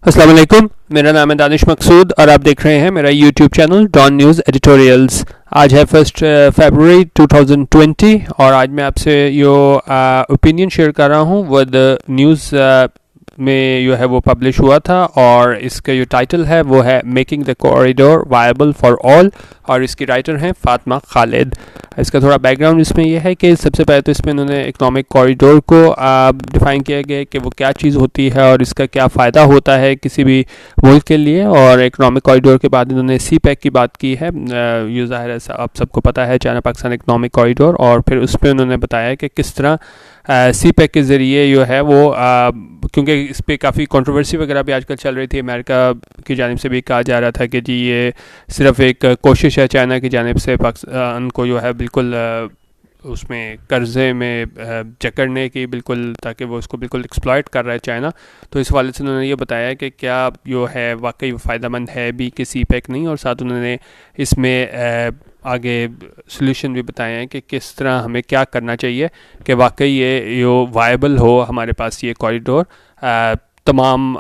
अस्सलाम वालेकुम, मेरा नाम है दानिश मकसूद और आप देख रहे हैं मेरा YouTube channel Dawn news editorials. आज है 1 फरवरी 2020 और आज मैं आपसे यो ओपिनियन शेयर कर रहा हूँ वो द न्यूज़ में जो है वो पब्लिश हुआ था और इसका जो टाइटल है वो है making the corridor viable for all और इसकी राइटर हैं फातिमा खालिद। इसका थोड़ा बैकग्राउंड इसमें यह है कि सबसे पहले तो इसमें उन्होंने इकोनॉमिक कॉरिडोर को डिफ़ाइन किया गया कि वो क्या चीज़ होती है और इसका क्या फ़ायदा होता है किसी भी मुल्क के लिए। और इकोनॉमिक कॉरिडोर के बाद उन्होंने सी पैक की बात की है, ये ज़ाहिर है आप सबको पता है चाइना पाकिस्तान इकोनॉमिक कॉरिडोर। और फिर उस पर उन्होंने बताया कि किस तरह सी पैक के ज़रिए जो है वो क्योंकि इस पर काफ़ी कंट्रोवर्सी वगैरह भी आजकल चल रही थी, अमेरिका की जानिब से भी कहा जा रहा था कि जी ये सिर्फ एक कोशिश है चाइना की जानिब से पाकिस्तान को जो है बिल्कुल उसमें कर्ज़े में जकड़ने की, बिल्कुल ताकि वो उसको बिल्कुल एक्सप्लॉइट कर रहा है चाइना। तो इस वाले से उन्होंने ये बताया कि क्या जो है वाकई फ़ायदेमंद है भी कि सी पैक नहीं, और साथ उन्होंने इसमें आगे सॉल्यूशन भी बताए हैं कि किस तरह हमें क्या करना चाहिए कि वाकई ये जो वायबल हो हमारे पास ये कॉरिडोर तमाम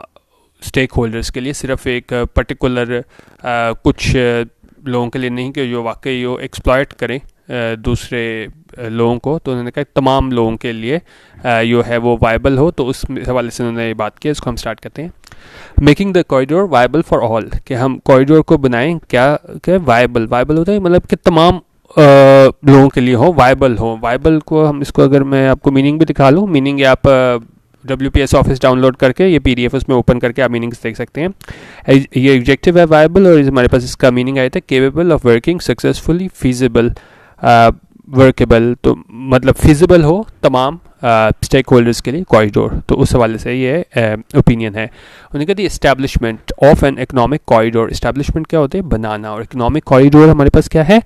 स्टेक होल्डर्स के लिए, सिर्फ एक पर्टिकुलर कुछ लोगों के लिए नहीं कि जो वाकई वो एक्सप्लॉइट करें दूसरे लोगों को। तो उन्होंने कहा तमाम लोगों के लिए जो है वो वायबल हो। तो उस हवाले से उन्होंने ये बात की, इसको हम स्टार्ट करते हैं। Making the corridor viable for all, कि हम कॉरिडोर को बनाएं क्या वायबल होता है मतलब कि तमाम लोगों के लिए हो, वायबल हो। वायबल को हम इसको अगर मैं आपको मीनिंग भी दिखा लूँ, मीनिंग आप WPS ऑफिस डाउनलोड करके ये PDF उसमें ओपन करके आप मीनिंग्स देख सकते हैं। ये एडजेक्टिव है वायबल और हमारे पास इसका मीनिंग आया था capable of working successfully, feasible, workable, तो मतलब फिजिबल हो तमाम स्टेक होल्डर्स के लिए कॉरिडोर। तो उस हवाले से ये ओपिनियन है। उन्होंने कहा the establishment of an economic corridor, establishment क्या होते हैं बनाना, और इकोनॉमिक कॉरिडोर हमारे पास क्या है।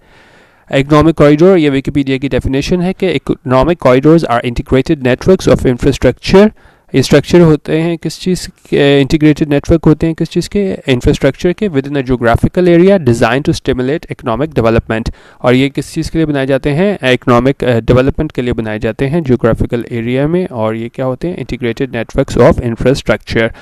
इकोनॉमिक कॉरिडोर ये विकिपीडिया की डेफिनेशन है कि economic corridors are integrated networks of infrastructure. ये स्ट्रक्चर होते हैं किस चीज़ के, इंटीग्रेटेड नेटवर्क होते हैं किस चीज़ के, इंफ्रास्ट्रक्चर के, within a geographical area design to stimulate economic development. और ये किस चीज़ के लिए बनाए जाते हैं, इकोनॉमिक डेवलपमेंट के लिए बनाए जाते हैं जोग्राफिकल एरिया में। और ये क्या होते हैं, इंटीग्रेटेड नेटवर्क्स ऑफ इंफ्रास्ट्रक्चर।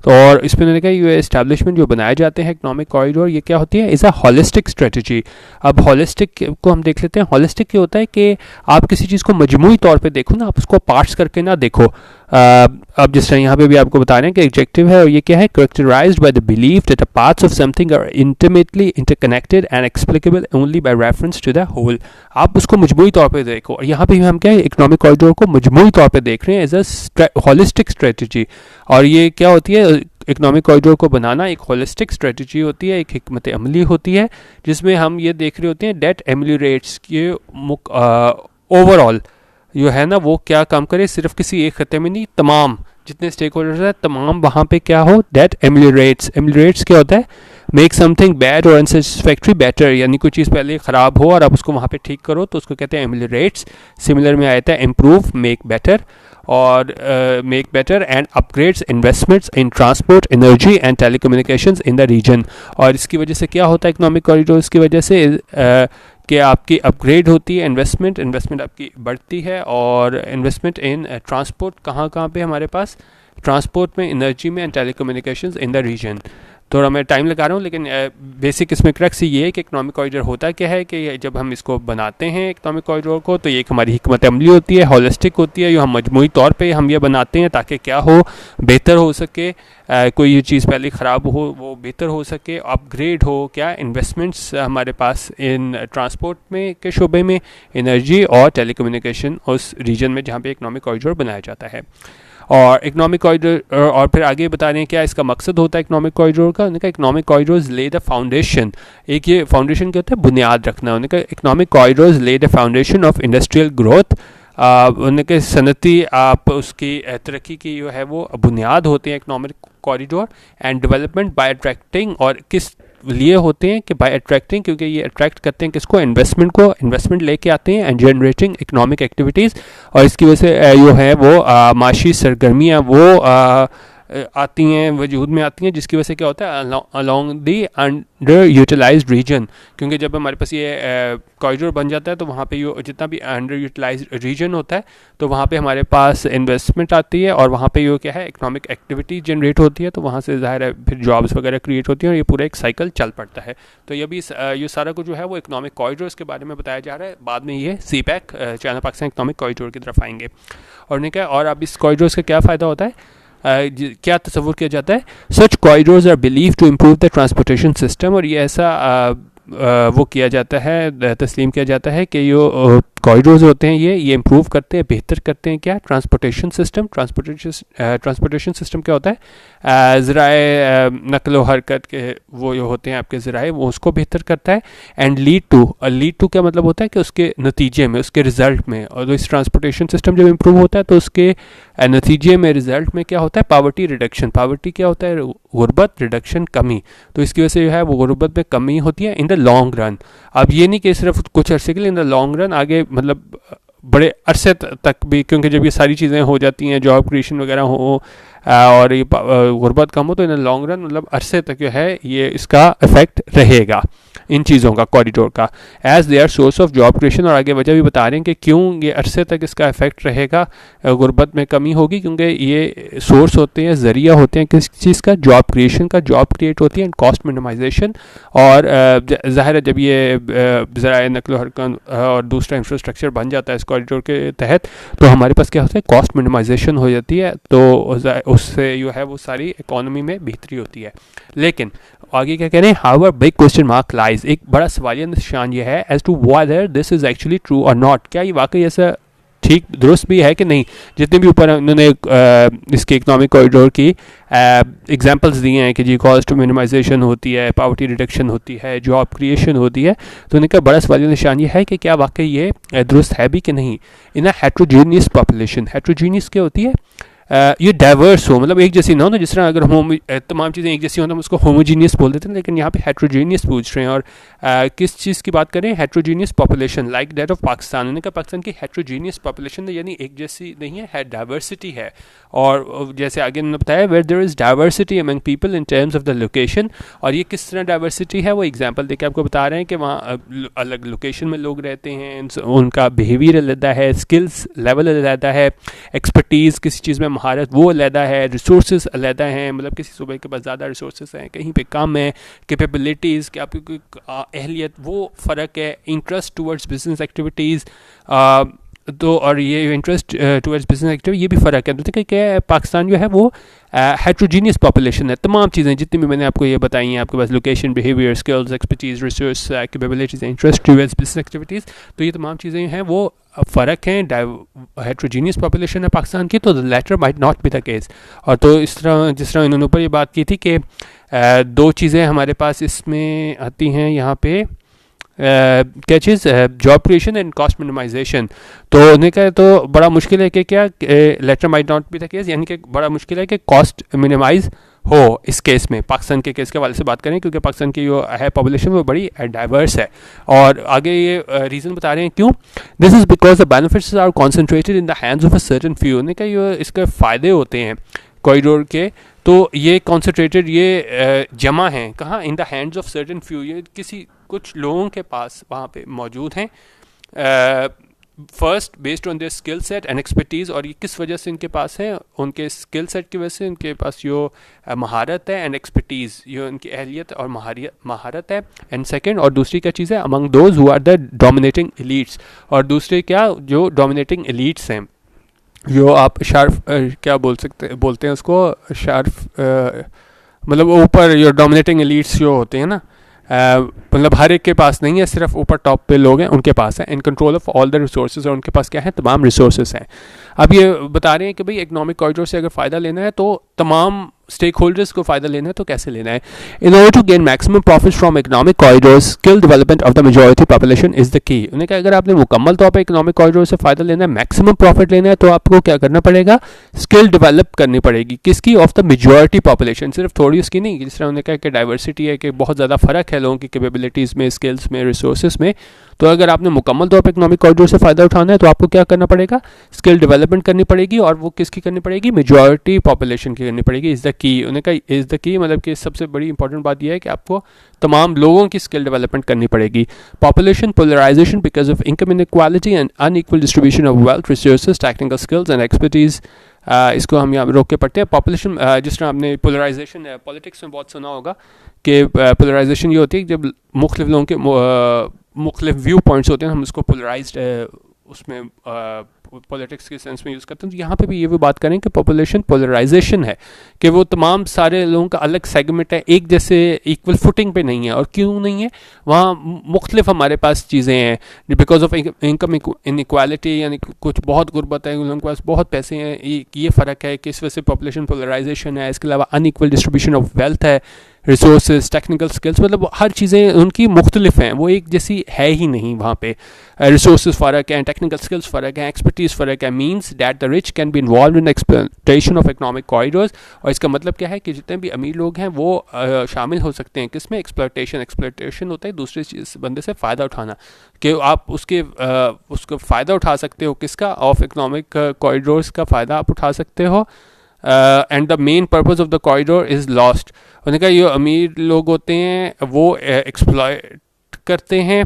तो और इसमें उन्होंने कहा ये एस्टैब्लिशमेंट जो बनाए जाते हैं इकोनॉमिक कॉरिडोर, ये क्या होती है, इज़ अ हॉलिस्टिक स्ट्रेटजी। अब हॉलिस्टिक को हम देख लेते हैं। हॉलिस्टिक क्या होता है कि आप किसी चीज़ को मजमूई तौर पे देखो ना, आप उसको पार्ट्स करके ना देखो। अब जिस तरह यहाँ पे भी आपको बता रहे हैं कि एडजेक्टिव है और ये क्या है, characterised by the belief that the parts of something are intimately interconnected and explicable only by reference to the whole. आप उसको मजमूई तौर पे देखो, और यहाँ पे भी हम क्या है, इकोनॉमिक कॉरिडोर को मजमूई तौर पे देख रहे हैं एज अ हॉलिस्टिक स्ट्रेटजी। और ये क्या होती है, इकोनॉमिक कॉरिडोर को बनाना एक होलिस्टिक स्ट्रेटजी होती है, एक हिकमत अमली होती है, जिसमें हम ये देख रहे होते हैं डेट एम्यूरेट्स के ओवरऑल जो है ना वो क्या काम करे, सिर्फ किसी एक खत्ते में नहीं, तमाम जितने स्टेक होल्डर्स हैं तमाम वहाँ पे क्या हो, डेट एम्यूरेट्स। एम्यूरेट्स क्या होता है, मेक समथिंग बैड और अनसेटिस्फैक्ट्री बेटर, यानी कोई चीज़ पहले ख़राब हो और आप उसको वहाँ पे ठीक करो तो उसको कहते हैं एम्यूरेट्स। सिमिलर में आया था इम्प्रूव, मेक बेटर, और make better and upgrades investments in transport, energy and telecommunications in the region. और इसकी वजह से क्या होता है इकोनॉमिक कॉरिडोर्स की वजह से कि आपकी अपग्रेड होती है, इन्वेस्टमेंट आपकी बढ़ती है, और इन्वेस्टमेंट इन ट्रांसपोर्ट कहाँ पे हमारे पास, ट्रांसपोर्ट में, एनर्जी में and telecommunications in the region. थोड़ा मैं टाइम लगा रहा हूँ लेकिन बेसिक इसमें क्रक्स ये है कि इकोनॉमिक कॉरिडोर होता क्या है कि जब हम इसको बनाते हैं इकोनॉमिक कॉरिडोर को, तो ये एक हमारी हिकमत अमली होती है, हॉलिस्टिक होती है, जो हम मजमूई तौर पे हम ये बनाते हैं ताकि क्या हो, बेहतर हो सके, कोई ये चीज़ पहले ख़राब हो वो बेहतर हो सके, अपग्रेड हो, क्या इन्वेस्टमेंट्स हमारे पास इन ट्रांसपोर्ट में के शोबे में, एनर्जी और टेलीकम्युनिकेशन उस रीजन में जहाँ पे इकोनॉमिक कॉरिडोर बनाया जाता है। और इकोनॉमिक कॉरिडोर और फिर आगे बता रहे हैं क्या इसका मकसद होता है इकोनॉमिक कॉरिडोर का। उन्होंने कहा इकोनॉमिक कॉरिडोर्स ले द फाउंडेशन, एक ये फाउंडेशन क्या होता है, बुनियाद रखना। उन्होंने कहा इकोनॉमिक कॉरिडोर्स ले the foundation of industrial growth. उन्होंने कहा सनती आप उसकी तरक्की की जो है वो बुनियाद होते हैं economic corridor, and development bye attracting, और किस लिए होते हैं कि बाय अट्रैक्टिंग, क्योंकि ये अट्रैक्ट करते हैं किसको, इन्वेस्टमेंट को, इन्वेस्टमेंट लेके आते हैं, एंड जनरेटिंग इकोनॉमिक एक्टिविटीज़, और इसकी वजह से जो है वो माशी सरगर्मियाँ वो आती हैं, वजूद में आती हैं, जिसकी वजह से क्या होता है along the underutilised region, क्योंकि जब हमारे पास ये कॉरिडोर बन जाता है तो वहाँ पे जितना भी अंडर यूटिलाइज्ड रीजन होता है तो वहाँ पे हमारे पास इन्वेस्टमेंट आती है और वहाँ पे ये क्या है इकोनॉमिक एक्टिविटी जनरेट होती है, तो वहाँ से ज़ाहिर है फिर जॉब्स वगैरह क्रिएट होती हैं और ये पूरा एक साइकिल चल पड़ता है। तो ये सारा कुछ जो है वो इकोनॉमिक कॉरिडोर्स के बारे में बताया जा रहा है। बाद में ये CPEC China Pakistan economic corridor की तरफ आएंगे। और नहीं क्या, और अब इस कॉरिडोर्स का क्या फ़ायदा होता है, क्या तस्वुर किया जाता है, such corridors are believe to improve the transportation system, और ये ऐसा वो किया जाता है, तस्लीम किया जाता है कि ये कॉरिडोर्स होते हैं ये इम्प्रूव करते हैं, बेहतर करते हैं क्या, ट्रांसपोर्टेशन सिस्टम। ट्रांसपोर्टेशन सिस्टम क्या होता है, ज़राए नकलो हरकत के वो जो होते हैं आपके ज़राए, वो उसको बेहतर करता है। एंड लीड टू क्या मतलब होता है कि उसके नतीजे में, उसके रिज़ल्ट में, और इस ट्रांसपोर्टेशन सिस्टम जब इम्प्रूव होता है तो उसके नतीजे में, रिज़ल्ट में क्या होता है, पावर्टी रिडक्शन। पावर्टी क्या होता है, गुर्बत रिडक्शन, कमी। तो इसकी वजह से जो है वो गुर्बत में कमी होती है इन द लॉन्ग रन। अब ये नहीं कि सिर्फ कुछ अरसे के लिए, इन द लॉन्ग रन, आगे मतलब बड़े अरसे तक भी, क्योंकि जब ये सारी चीज़ें हो जाती हैं, जॉब क्रिएशन वगैरह हो और ये गुर्बत कम हो, तो इन द लॉन्ग रन मतलब अरसे तक जो है ये इसका इफेक्ट रहेगा इन चीज़ों का, कॉरिडोर का, as they are source of job creation. और आगे वजह भी बता रहे हैं कि क्यों ये अरसे तक इसका इफेक्ट रहेगा, गुर्बत में कमी होगी, क्योंकि ये सोर्स होते हैं, ज़रिया होते हैं किस चीज़ का, जॉब क्रिएशन का, जॉब क्रिएट होती है एंड कॉस्ट मिनिमाइजेशन। और ज़ाहिर है जब ये ज़राए नकलो हरकत और दूसरा इंफ्रास्ट्रक्चर बन जाता है इस कॉरिडोर के तहत, तो हमारे पास क्या होता है, कॉस्ट मिनिमाइजेशन हो जाती है, तो उससे जो है वो सारी इकोनॉमी में बेहतरी होती है। लेकिन आगे क्या कह रहे हैं, however big question mark lies, एक बड़ा सवालिया निशान ये है, as to whether this is actually true और नॉट, क्या ये वाकई ऐसा ठीक दुरुस्त भी है कि नहीं। जितने भी ऊपर उन्होंने इसके इकोनॉमिक कॉरिडोर की एग्जांपल्स दिए हैं कि जी कॉस्ट मिनिमाइजेशन होती है, पावर्टी रिडक्शन होती है, जॉब क्रिएशन होती है, तो उनका बड़ा सवालिया निशान ये है कि क्या वाकई ये दुरुस्त है भी कि नहीं। इन अ हेट्रोजीनियस पॉपुलेशन, हेट्रोजीनियस क्या होती है, ये डाइवर्स हो, मतलब एक जैसी ना हो ना, जिस तरह अगर तमाम चीज़ें एक जैसी हो तो हम उसको होमोजीनियस बोल देते हैं, लेकिन यहाँ पे हेट्रोजीनियस पूछ रहे हैं। और किस चीज़ की बात करें, heterogeneous population like that of Pakistan. उन्होंने कहा पाकिस्तान की हेट्रोजीनियस पॉपुलेशन यानी एक जैसी नहीं है डाइवर्सिटी है। और जैसे आगे उन्होंने बताया, where there is diversity among people in terms of the location, और ये किस तरह डाइवर्सिटी है, वो एग्जाम्पल देके आपको बता रहे हैं कि वहाँ अलग लोकेशन में लोग रहते हैं, उनका बिहेवियर अलहदा है, स्किल्स लेवल अलहदा है, एक्सपर्टीज़ किसी चीज़ में महारत वो अलहदा है, रिसोर्सेज अलहदा हैं, मतलब किसी सूबे के पास ज़्यादा रिसोर्सेज हैं, कहीं पे कम है, कैपेबिलिटीज़ कि आपकी कोई अहलियत वो फ़र्क है, इंटरेस्ट टूवर्ड्स बिजनेस एक्टिविटीज़, तो और ये इंटरेस्ट टूवर्ड्स बिजनेस एक्टिविटी ये भी फ़र्क है। तो देखिए क्या है, पाकिस्तान जो है वो हेट्रोजीनियस पॉपुलेशन है, तमाम चीज़ें जितनी भी मैंने आपको ये बताई हैं, आपके पास location, behaviour, skills, expertise, resource, capabilities, interest towards business activities, तो ये तमाम चीज़ें हैं वो फ़र्क हैं, हेट्रोजीनियस पॉपुलेशन है पाकिस्तान की, तो the latter might not be the case. और तो इस तरह जिस तरह इन्होंने ऊपर ये बात की थी कि दो चीज़ें हमारे पास इसमें आती हैं यहाँ पे, क्या चीज़, job creation and cost minimisation. तो उन्हें कहा तो बड़ा मुश्किल है कि क्या latter might not be the case, यानी कि बड़ा मुश्किल है कि कॉस्ट मिनिमाइज हो इस केस में, पाकिस्तान के केस के वाले से बात करें, क्योंकि पाकिस्तान की जो है पॉपुलेशन वो बड़ी डाइवर्स है। और आगे ये रीज़न बता रहे हैं क्यों, this is because the benefits are concentrated in the hands of a certain few. उन्हें कहा ये इसके फ़ायदे होते हैं कॉरिडोर के, तो ये कॉन्सेंट्रेटेड, ये जमा हैं कहाँ, इन the hands of certain few, ये किसी कुछ लोगों के पास वहाँ पे मौजूद हैं। First based on their skill set and expertise, और ये किस वजह से इनके पास है, उनके स्किल सेट की वजह से इनके पास जो महारत है, एंड एक्सपर्टीज़, ये उनकी अहलियत और महारत है। एंड सेकंड, और दूसरी क्या चीज़ है, among those who are the dominating elites, और दूसरे क्या, जो डोमिनेटिंग एलीट्स हैं, जो आप शार्फ क्या बोलते हैं उसको, शार्फ मतलब ऊपर जो डोमिनेटिंग एलीट्स जो होते हैं ना, मतलब हर एक के पास नहीं है, सिर्फ ऊपर टॉप पे लोग हैं उनके पास है, in control of all the resources, और उनके पास क्या है, तमाम रिसोर्सेज हैं। अब ये बता रहे हैं कि भाई इकोनॉमिक कॉरिडोर से अगर फ़ायदा लेना है तो तमाम स्टेक होल्डर्स को फ़ायदा लेना है तो कैसे लेना है. In order to gain maximum profit from economic corridor skill development of the majority population is the key. उन्हें कहा अगर आपने मुकम्मल तौर पर इकोनॉमिक कॉरिडोर से फ़ायदा लेना है, मैक्सिमम प्रॉफिट लेना है, तो आपको क्या करना पड़ेगा, स्किल डेवलप करनी पड़ेगी. किसकी, ऑफ द मेजॉरिटी पॉपुलेशन, सिर्फ थोड़ी उसकी नहीं. जिस तरह उन्होंने कहा कि डाइवर्सिटी है, कि बहुत ज़्यादा फ़र्क है लोगों की कैपेबिलिटीज़ में, स्किल्स में, रिसोर्सेज में. तो अगर आपने मुकम्मल तौर पर इकोनॉमिक कॉरिडोर से फ़ायदा उठाना है तो आपको क्या करना पड़ेगा, स्किल डेवलपमेंट करनी पड़ेगी. और वो किसकी करनी पड़ेगी, मेजॉरिटी पॉपुलेशन की करनी पड़ेगी. Is the key. उन्होंने कहा इज़ द की मतलब कि सबसे बड़ी इंपॉर्टेंट बात यह है कि आपको तमाम लोगों की स्किल डेवलपमेंट करनी पड़ेगी. Population polarisation because of income inequality and unequal distribution of wealth, resources, technical skills and expertise. इसको हम यहाँ रोक के पढ़ते हैं. पॉपुलेशन, जिस तरह आपने पोलराइजेशन पॉलिटिक्स में बहुत सुना होगा कि पोलराइजेशन ये होती है कि जब मुख्तलिफ लोगों के मुख्तलिफ व्यू पॉइंट्स होते हैं, हम उसको पोलराइज्ड उसमें पॉलिटिक्स के सेंस में यूज़ करते हैं. तो यहाँ पे भी ये भी बात करें कि पॉपुलेशन पोलराइजेशन है, कि वो तमाम सारे लोगों का अलग सेगमेंट है, एक जैसे इक्वल फुटिंग पे नहीं है. और क्यों नहीं है, वहाँ मुख्तलिफ हमारे पास चीज़ें हैं. बिकॉज ऑफ इनकम इनइक्वालिटी, यानी कुछ बहुत गुर्बत है, उन लोगों के पास बहुत पैसे हैं, ये फ़र्क है कि इस वजह से पॉपुलेशन पोलराइजेशन है. इसके अलावा अनइक्वल डिस्ट्रीब्यूशन ऑफ वेल्थ है, रिसोर्सेज, टेक्निकल स्किल्स, मतलब हर चीज़ें उनकी मुख्तलिफ हैं, वो एक जैसी है ही नहीं. वहाँ पे रिसोर्सेज फ़र्क हैं, टेक्निकल स्किल्स फ़र्क हैं, एक्सपर्टीज़ फ़र्क है. Means that the rich can be involve in exploitation of economic corridors. और इसका मतलब क्या है कि जितने भी अमीर लोग हैं वो शामिल हो सकते हैं किसमें, एक्सप्लॉयटेशन. एक्सप्लॉयटेशन होता है दूसरे बंदे से फ़ायदा उठाना, कि आप उसको फ़ायदा उठा सकते हो किसका, ऑफ इकोनॉमिक कॉरिडोर्स का फ़ायदा आप उठा सकते हो. And the main purpose of the corridor is lost. उन्होंने कहा ये अमीर लोग होते हैं वो एक्सप्लॉयट करते हैं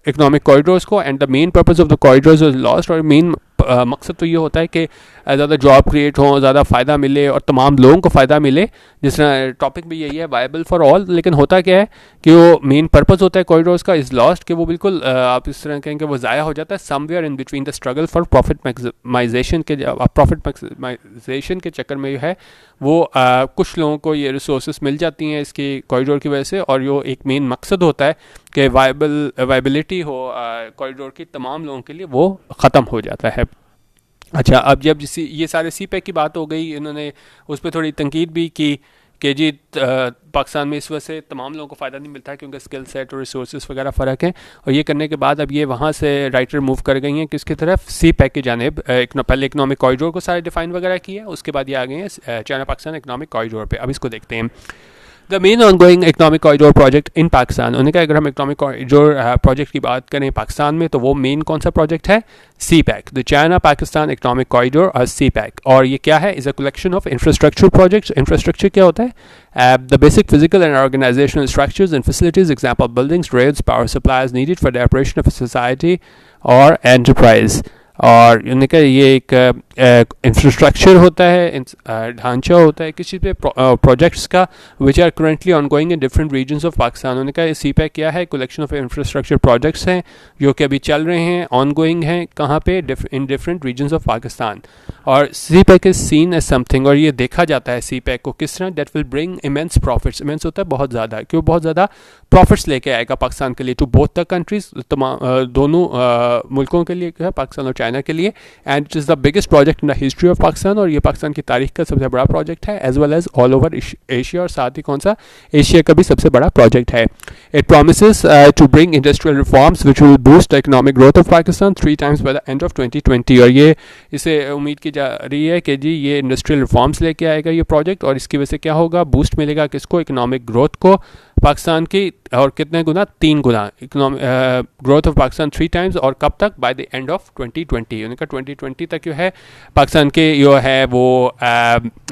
इकोनॉमिक कॉरिडोर्स को. And the main purpose of the corridors is lost. और मेन मकसद तो ये होता है कि ज़्यादा जॉब क्रिएट हो, ज़्यादा फ़ायदा मिले और तमाम लोगों को फ़ायदा मिले. जिस तरह टॉपिक भी यही है, वायबल फॉर ऑल. लेकिन होता क्या है कि वो मेन पर्पज़ होता है कॉरिडोर्स का इज़ लॉस्ट, कि वो बिल्कुल आप इस तरह कहेंगे वो ज़ाया हो जाता है somewhere in between the struggle for profit maximisation. के प्रॉफिट मैक्सिमाइजेशन के चक्कर में जो है वो कुछ लोगों को ये रिसोर्सेज मिल जाती हैं इसकी कॉरिडोर की वजह से. और यो एक मेन मकसद होता है कि वायबिलिटी हो कॉरिडोर की तमाम लोगों के लिए, वो ख़त्म हो जाता है. अच्छा, अब जब ये सारे सी पैक की बात हो गई, इन्होंने उस पर थोड़ी तनकीद भी की कि जी पाकिस्तान में इस वजह से तमाम लोगों को फ़ायदा नहीं मिलता है क्योंकि स्किल सेट और रिसोर्सेज वगैरह फ़र्क हैं. और ये करने के बाद अब ये वहाँ से राइटर मूव कर गई हैं किसकी तरफ, सी पैक की जानिब. पहले इकोनॉमिक कॉरिडोर को सारे डिफाइन वगैरह किया, उसके बाद ये आ गए हैं चाइना पाकिस्तान इकोनॉमिक कॉरिडोर पे. अब इसको देखते हैं. The main ongoing economic corridor project in Pakistan. उन्होंने कहा अगर हम इकोनॉमिक कॉरिडोर प्रोजेक्ट की बात करें पाकिस्तान में, तो वो मेन कौन सा प्रोजेक्ट है, CPEC, the China Pakistan economic corridor और सी पैक. और ये क्या है, is a collection of infrastructure projects. Infrastructure क्या होता है, the basic physical and organisational structures and facilities, example buildings, roads, power supplies needed for the operation of society और enterprise. और उन्होंने कहा ये एक इंफ्रास्ट्रक्चर होता है, ढांचा होता है किसी पे प्रोजेक्ट्स का, which are currently ongoing in different regions of Pakistan. उन्होंने कहा सी पैक क्या है, कलेक्शन ऑफ इंफ्रास्ट्रक्चर प्रोजेक्ट्स हैं जो कि अभी चल रहे हैं, ऑनगोइंग हैं, कहाँ पे, in different regions of Pakistan. और CPEC is seen as something, और ये देखा जाता है सी पैक को किस तरह, that will bring immense profits. Immense होता है बहुत ज़्यादा, क्यों बहुत ज़्यादा प्रॉफिट्स लेके आएगा पाकिस्तान के लिए, टू बोथ द कंट्रीज, तमाम दोनों मुल्कों के लिए, पाकिस्तान और चाइना के लिए. And it is the biggest project in the history of Pakistan, और ये पाकिस्तान की तारीख का सबसे बड़ा प्रोजेक्ट है, as well as all over Asia, और साथ ही कौन सा, एशिया का भी सबसे बड़ा प्रोजेक्ट है. It promises to bring industrial reforms which will boost the economic growth of Pakistan 3 times by the end of 2020. और ये इसे उम्मीद की जा रही है कि जी ये इंडस्ट्रियल रिफॉर्म्स लेके आएगा ये प्रोजेक्ट, और इसकी वजह से क्या होगा, बूस्ट मिलेगा किसको, इकोनॉमिक ग्रोथ को पाकिस्तान की. और कितने गुना, 3 गुना economic growth of Pakistan 3 times. और कब तक, बाय द एंड ऑफ 2020. उनका 2020 तक जो है पाकिस्तान के जो है वो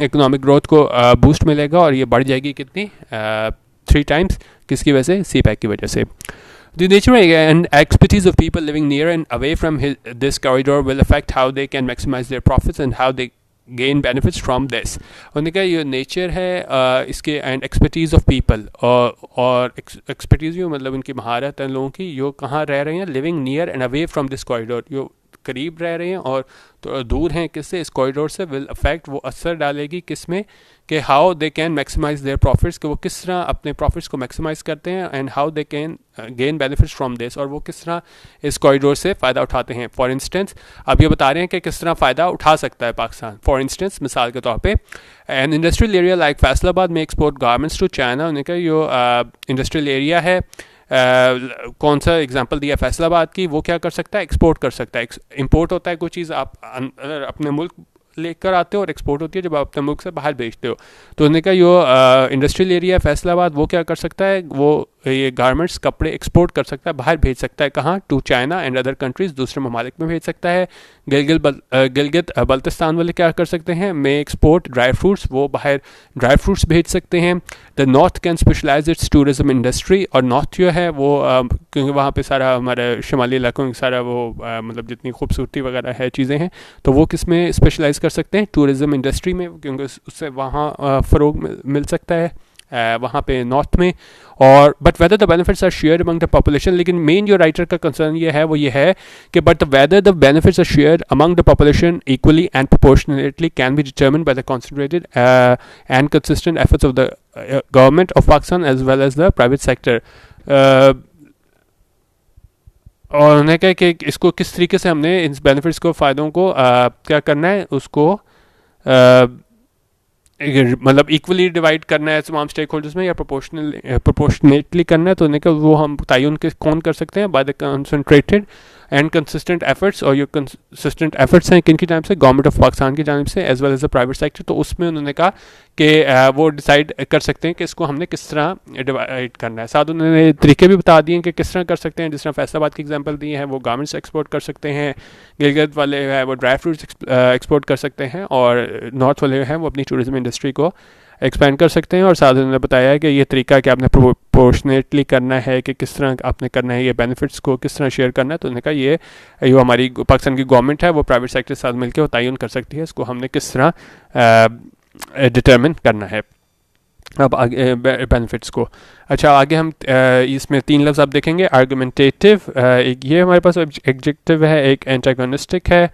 इकोनॉमिक ग्रोथ को बूस्ट मिलेगा, और ये बढ़ जाएगी कितनी, 3 times. किसकी वजह से, सी पैक की वजह से. The nature and expertise of people living near and away from this corridor will affect how they can maximize their profits and how they gain benefits from this. उन्होंने कहा ये नेचर है इसके एंड एक्सपर्टीज़ ऑफ पीपल, और expertise जो मतलब इनकी महारत है लोगों की, जो कहाँ रह रहे हैं, living near and away from this corridor, जो करीब रह रहे हैं और तो दूर हैं किससे, इस कॉरिडोर से, विल अफेक्ट, वो असर डालेगी किस में, कि how they can maximise their profits, कि वो किस तरह अपने प्रॉफिट्स को मैक्सिमाइज करते हैं, and how they can gain benefits from this, और वो किस तरह इस कॉरिडोर से फ़ायदा उठाते हैं। फॉर इंस्टेंस अब ये बता रहे हैं कि किस तरह फ़ायदा उठा सकता है पाकिस्तान। फॉर इंस्टेंस मिसाल के तौर पे an industrial area like Faisalabad में एक्सपोर्ट गारमेंट्स टू चाइना, उनका जो इंडस्ट्रियल एरिया है, कौन सा एग्जांपल दिया फैसलाबाद की, वो क्या कर सकता है, एक्सपोर्ट कर सकता है। इंपोर्ट होता है कोई चीज़ आप अपने मुल्क लेकर आते हो, और एक्सपोर्ट होती है जब आप अपने मुल्क से बाहर बेचते हो। तो उन्होंने कहा जो इंडस्ट्रियल एरिया फैसलाबाद वो क्या कर सकता है, वो ये गारमेंट्स कपड़े एक्सपोर्ट कर सकता है, बाहर भेज सकता है, कहाँ, to China and other countries, दूसरे ममालिक में भेज सकता है। गिलगित बल्तिस्तान वाले क्या कर सकते हैं, मे एक्सपोर्ट ड्राई फ्रूट्स, वो बाहर ड्राई फ्रूट्स भेज सकते हैं। The north can specialise its tourism industry, और नॉर्थ जो है वो क्योंकि वहाँ पे सारा हमारे शुमाली इलाकों में सारा वो मतलब जितनी खूबसूरती वगैरह है चीज़ें हैं, तो वो किस में स्पेशलाइज कर सकते हैं, टूरिज़म इंडस्ट्री में, क्योंकि उससे वहाँ फ़रोग मिल सकता है वहाँ पे नॉर्थ में। और but whether the benefits are share among the population, लेकिन मेन जो राइटर का कंसर्न ये है वो ये है कि but whether the benefits are share among the population equally and proportionately can be determined by the concentrated and consistent efforts of the government of Pakistan as well as the private sector. और उन्हें कहा कि इसको किस तरीके से हमने इन benefits को, फ़ायदों को क्या करना है, उसको मतलब इक्वली डिवाइड करना है तमाम स्टेक होल्डर्स में, या प्रोपोर्शनेटली करना है। तो उन्हें कहा वो हम तयन के कौन कर सकते हैं, by the concentrated and consistent efforts, और ये कंसिस्टेंट एफर्ट्स हैं किन की जानिब से, गवर्नमेंट ऑफ पाकिस्तान की जानिब से as well as the private sector. तो उसमें उन्होंने कहा कि वो डिसाइड कर सकते हैं कि इसको हमने किस तरह डिवाइड करना है। साथ उन्होंने तरीके भी बता दिए कि किस तरह कर सकते हैं, जिस तरह फैसलाबाद की एग्जांपल दी है, वो गारमेंट्स एक्सपोर्ट कर सकते हैं, गिलगित वाले हैं वो ड्राई फ्रूट्स एक्सपोर्ट कर सकते हैं, और नॉर्थ वाले हैं वो अपनी टूरिज्म इंडस्ट्री को एक्सपेंड कर सकते हैं। और साथ उन्होंने बताया है कि ये तरीका कि आपने प्रोपोर्शनेटली करना है, कि किस तरह आपने करना है, ये बेनिफिट्स को किस तरह शेयर करना है। तो उन्होंने कहा ये जो हमारी पाकिस्तान की गवर्नमेंट है वो प्राइवेट सेक्टर के साथ मिलकर वो तयन कर सकती है, इसको हमने किस तरह डिटर्मिन करना है। अब आगे बेनिफिट्स को, अच्छा आगे हम इसमें 3 लफ्ज़ आप देखेंगे, आर्गुमेंटेटिव, एक ये हमारे पास एडजेक्टिव है, एक एंटागोनिस्टिक है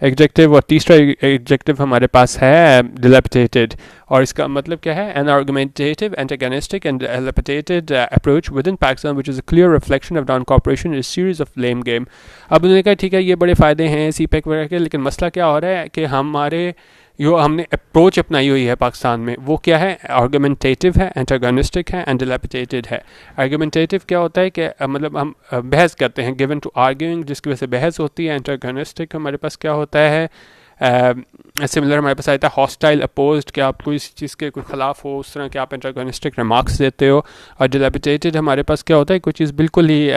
एडजेक्टिव, और तीसरा एडजेक्टिव हमारे पास है dilapidated। और इसका मतलब क्या है, an argumentative, antagonistic and dilapidated approach within Pakistan which is a clear reflection of non-cooperation is a series of blame game। अब उन्होंने कहा ठीक है ये बड़े फ़ायदे हैं CPEC वगैरह के, लेकिन मसला क्या हो रहा है कि हमारे जो हमने अप्रोच अपनाई हुई है पाकिस्तान में वो क्या है, आर्गुमेंटेटिव है, एंटागोनिस्टिक है एंड डिलैपिडेटेड है। आर्गुमेंटेटिव क्या होता है कि मतलब हम बहस करते हैं, गिवन टू आर्ग्यूइंग, जिसकी वजह से बहस होती है। एंटागोनिस्टिक हमारे पास क्या होता है, सिमिलर हमारे पास आता है हॉस्टाइल, अपोज्ड, कि आप कोई चीज़ के कोई ख़िलाफ़ हो, उस तरह के आप एंटागोनिस्टिक रिमार्क्स देते हो। और डिलैपिडेटेड हमारे पास क्या होता है, कोई चीज़ बिल्कुल ही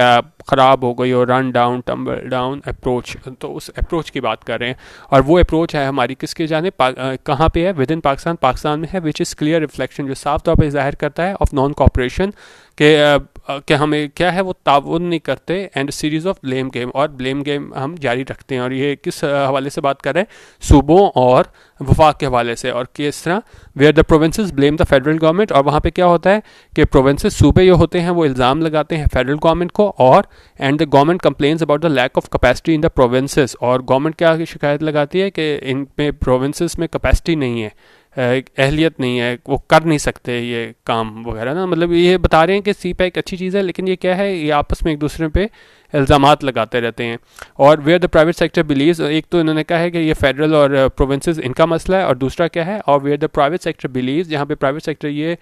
ख़राब हो गई हो, run down, tumble down approach, तो उस अप्रोच की बात कर रहे हैं। और वो अप्रोच है हमारी किसके जाने, कहाँ पे है, विद इन पाकिस्तान, पाकिस्तान में है, विच इज़ क्लियर रिफ्लेक्शन, जो साफ तौर पर ज़ाहिर करता है ऑफ नॉन कॉपरेशन, कि हमें क्या है वो ताउन नहीं करते, and series of blame game, और ब्लेम गेम हम जारी रखते हैं। और ये किस हवाले से बात कर रहे हैं, सूबों और वफाक के हवाले से। और किस तरह, where the provinces blame the federal government, और वहाँ पे क्या होता है कि प्रोविंसेस, सूबे जो होते हैं वो इल्ज़ाम लगाते हैं फेडरल गवर्नमेंट को, और and the government complains about the lack of capacity in the provinces, और गवर्नमेंट क्या शिकायत लगाती है कि इन में प्रोविंसेस में कैपेसिटी नहीं है, अहलियत नहीं है, वो कर नहीं सकते ये काम वगैरह ना। मतलब ये बता रहे हैं कि CPEC अच्छी चीज़ है, लेकिन ये क्या है, ये आपस में एक दूसरे पे इल्ज़ामात लगाते रहते हैं। और where the private sector believes, एक तो इन्होंने कहा है कि ये फेडरल और प्रोविंसेस इनका मसला है, और दूसरा क्या है, और where the private sector believes, जहाँ पे प्राइवेट सेक्टर ये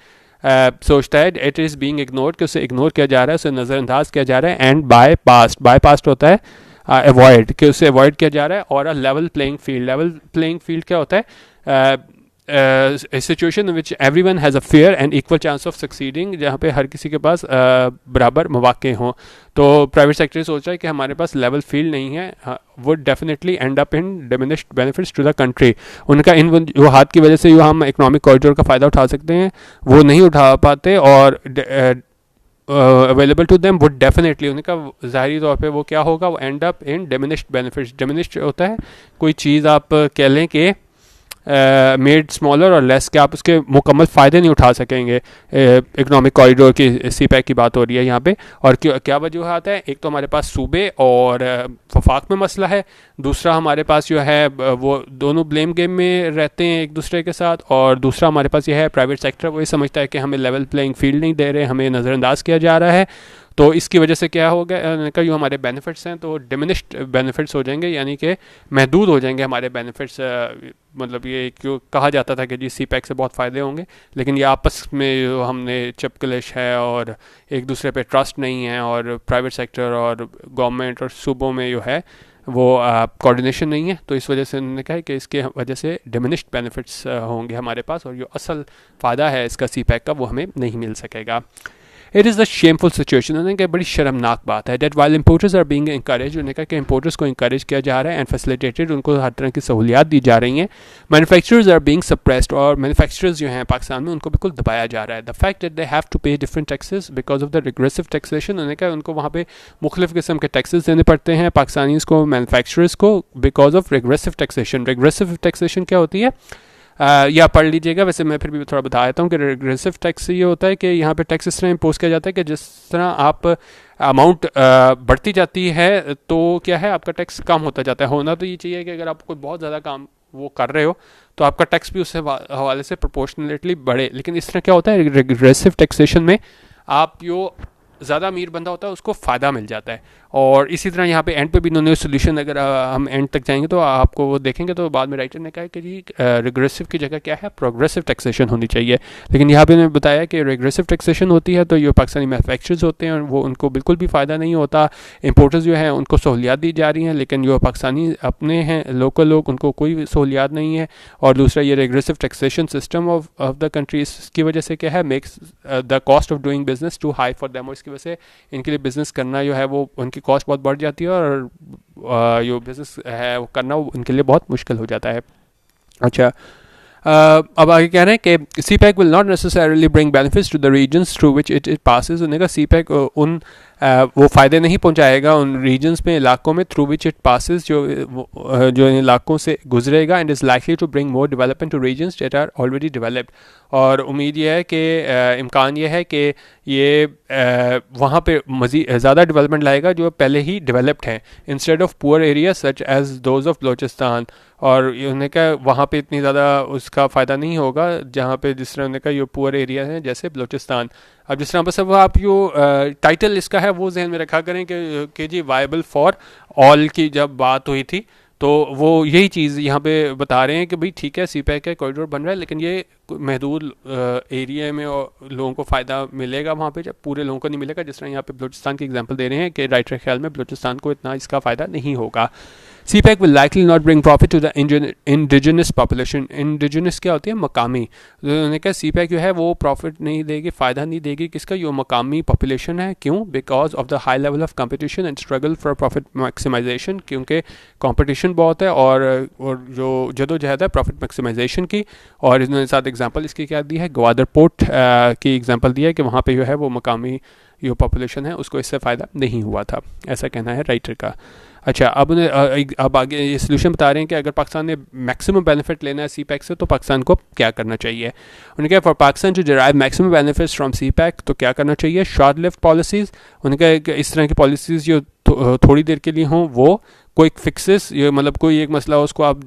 सोचता है इट इज़ बीइंग इग्नोर्ड, कि उसे इग्नोर किया जा रहा है, उसे नज़रअंदाज किया जा रहा है, एंड बाय पास्ट होता है अवॉइड, कि उसे अवॉइड किया जा रहा है। और लेवल प्लेइंग फील्ड क्या होता है, situation which every one has a fair and equal chance of succeeding, जहाँ पे हर किसी के पास बराबर मौके हों। तो प्राइवेट सेक्टर सोच रहा है कि हमारे पास लेवल फील्ड नहीं है, would definitely end up in diminished benefits to the country. उनका इन वजूहात की वजह से जो हम इकोनॉमिक कॉरिडोर का फ़ायदा उठा सकते हैं वो नहीं उठा पाते, और available to them would definitely, उनका ज़ाहिरी तौर पे वो क्या होगा, वो end up in diminished benefits. Diminished होता है कोई चीज़ आप कह लें कि मेड स्मॉलर और लेस, के आप उसके मुकम्मल फ़ायदे नहीं उठा सकेंगे। इकोनॉमिक कॉरिडोर की CPEC की बात हो रही है यहाँ पे। और क्या वजूहत है, एक तो हमारे पास सूबे और वफाक में मसला है, दूसरा हमारे पास जो है वो दोनों ब्लेम गेम में रहते हैं एक दूसरे के साथ, और दूसरा हमारे पास ये है प्राइवेट सेक्टर वो ये समझता है कि हमें लेवल प्लेइंग फील्ड नहीं दे रहे, हमें नज़रअंदाज किया जा रहा है। तो इसकी वजह से क्या हो गया कि जो हमारे बेनिफिट्स हैं तो डिमिनिश्ड बेनिफिट्स हो जाएंगे, यानी कि महदूद हो जाएंगे हमारे बेनिफिट्स। मतलब ये क्यों कहा जाता था कि जी CPEC से बहुत फ़ायदे होंगे, लेकिन ये आपस में जो हमने चिपकलिश है और एक दूसरे पे ट्रस्ट नहीं है, और प्राइवेट सेक्टर और गवर्नमेंट और सूबों में जो है वो कोऑर्डिनेशन नहीं है, तो इस वजह से उन्होंने कहा कि इसके वजह से डिमिनिश्ड बेनिफिट्स होंगे हमारे पास, और जो असल फ़ायदा है इसका CPEC का वो हमें नहीं मिल सकेगा। It is the shameful situation, उन्होंने कहा बड़ी शर्मनाक बात है, that while importers are being encourage, उन्होंने कहा कि इम्पोर्टर्स को इंकरेज किया जा रहा है एंड फैसिलिटेटेड, उनको हर तरह की सहूलियात दी जा रही हैं। मैन्युफैक्चरर्स आर बीइंग सप्रेस्ड, और मैन्युफैक्चरर्स जो हैं पाकिस्तान में उनको बिल्कुल दबाया जा रहा है। The fact that they have to pay different taxes because of the regressive taxation, उन्होंने कहा उनको वहाँ पे मुख्तलिफ किस्म के टैक्सेस देने पड़ते हैं पाकिस्तानीज़ को, मैन्युफैक्चरर्स को, because of regressive taxation. Regressive taxation क्या होती है या पढ़ लीजिएगा, वैसे मैं फिर भी थोड़ा बता देता हूँ कि रिग्रेसिव टैक्स ये होता है कि यहाँ पे टैक्स इस तरह इम्पोज किया जाता है कि जिस तरह आप अमाउंट बढ़ती जाती है तो क्या है आपका टैक्स कम होता जाता है। होना तो ये चाहिए कि अगर आप कोई बहुत ज़्यादा काम वो कर रहे हो तो आपका टैक्स भी उससे हवाले से प्रोपोर्शनली बढ़े, लेकिन इस तरह क्या होता है रिग्रेसिव टैक्सेशन में आप जो ज़्यादा अमीर बंदा होता है उसको फ़ायदा मिल जाता है। और इसी तरह यहाँ पे एंड पे भी इन्होंने सोल्यूशन, अगर हम एंड तक जाएंगे तो आपको वो देखेंगे तो बाद में राइटर ने कहा कि जी रिग्रेसिव की जगह क्या है प्रोग्रेसिव टैक्सेशन होनी चाहिए, लेकिन यहाँ पे उन्होंने बताया कि रिग्रेसिव टैक्सेशन होती है तो ये पाकिस्तानी मैन्युफैक्चरर्स होते हैं वो उनको बिल्कुल भी फ़ायदा नहीं होता, इंपोर्टर्स जो हैं उनको सहूलियात दी जा रही हैं, लेकिन जो पाकिस्तानी अपने हैं लोकल लोग उनको कोई सहूलियात नहीं है। और दूसरा ये regressive taxation system of the country, इसकी वजह से क्या है makes the cost of doing business too high for them, और इसकी वजह से इनके लिए बिज़नेस करना जो है वो उनकी कॉस्ट बहुत बढ़ जाती है और जो बिज़नेस है वो करना वो उनके लिए बहुत मुश्किल हो जाता है। अच्छा, अब आगे कह रहे हैं कि CPEC will not necessarily bring benefits to the regions through which it passes, उन्होंने कहा CPEC उन वो फ़ायदे नहीं पहुंचाएगा उन रीजन्स में इलाकों में थ्रू विच इट पासेस जो इन इलाकों से गुजरेगा, and is likely to bring more development to regions that are already developed. और उम्मीद यह है कि इम्कान ये है कि ये वहाँ पे मज़ीद ज़्यादा डेवलपमेंट लाएगा जो पहले ही डेवलप्ड हैं, instead of poor area such as those of Balochistan. और उन्होंने कहा वहाँ पे इतनी ज़्यादा उसका फ़ायदा नहीं होगा जहाँ पे जिस तरह उन्होंने कहा ये पुअर एरिया हैं जैसे बलोचिस्तान। अब जिस तरह बस अब आप जो टाइटल इसका है वो जहन में रखा करें कि जी वायबल फॉर ऑल की जब बात हुई थी तो वो यही चीज़ यहाँ पे बता रहे हैं कि भाई ठीक है CPEC का कॉरिडोर बन रहा है, लेकिन ये महदूद एरिया में लोगों को फ़ायदा मिलेगा वहाँ पे, जब पूरे लोगों को नहीं मिलेगा। जिस तरह यहाँ पे बलूचिस्तान की एग्जांपल दे रहे हैं कि राइटर के ख्याल में बलूचिस्तान को इतना इसका फ़ायदा नहीं होगा। CPEC will likely not bring profit to the indigenous population। Indigenous क्या होती है मकामी, तो उन्होंने कहा CPEC जो है वो प्रॉफिट नहीं देगी, फ़ायदा नहीं देगी किसका, जो मकामी पॉपुलेशन है। क्यों? Because of the high level of competition and struggle for profit maximisation, क्योंकि कंपटीशन बहुत है और जो जदोजहद है प्रॉफिट मैक्सिमाइजेशन की। और इन्होंने साथ एग्जांपल इसकी क्या दी है, ग्वादर पोर्ट की एग्जांपल दी है कि वहाँ पे जो है वो मकामी जो पॉपुलेशन है उसको इससे फ़ायदा नहीं हुआ था, ऐसा कहना है राइटर का। अच्छा, अब आगे ये सोल्यूशन बता रहे हैं कि अगर पाकिस्तान ने मैक्सिमम बेनिफिट लेना है CPEC से तो पाकिस्तान को क्या करना चाहिए। उन्होंने कहा for Pakistan to derive maximum benefits from CPEC तो क्या करना चाहिए, शॉर्ट लिव्ड पॉलिसीज़। उन्होंने कहा इस तरह की पॉलिसीज़ जो थोड़ी देर के लिए हों, वो क्विक फिक्सेस, ये मतलब कोई एक मसला हो उसको आप